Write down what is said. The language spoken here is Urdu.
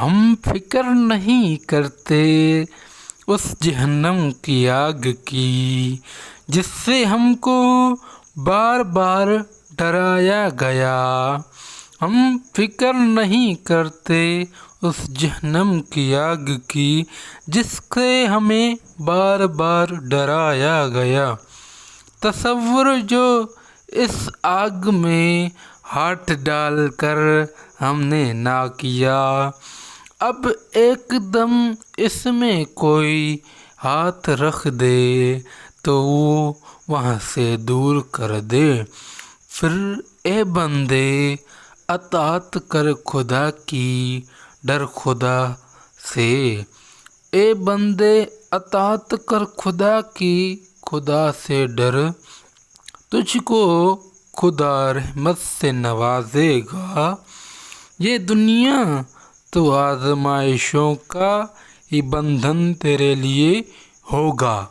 ہم فکر نہیں کرتے اس جہنم کی آگ کی جس سے ہم کو بار بار ڈرایا گیا۔ ہم فکر نہیں کرتے اس جہنم کی آگ کی جس سے ہمیں بار بار ڈرایا گیا۔ تصور جو اس آگ میں ہاتھ ڈال کر ہم نے نہ کیا، اب ایک دم اس میں کوئی ہاتھ رکھ دے تو وہ وہاں سے دور کر دے۔ پھر اے بندے اطاعت کر خدا کی، ڈر خدا سے۔ اے بندے اطاعت کر خدا کی، خدا سے ڈر، تجھ کو خدا رحمت سے نوازے گا۔ یہ دنیا تو آزمائشوں کا ہی بندھن تیرے لیے ہوگا۔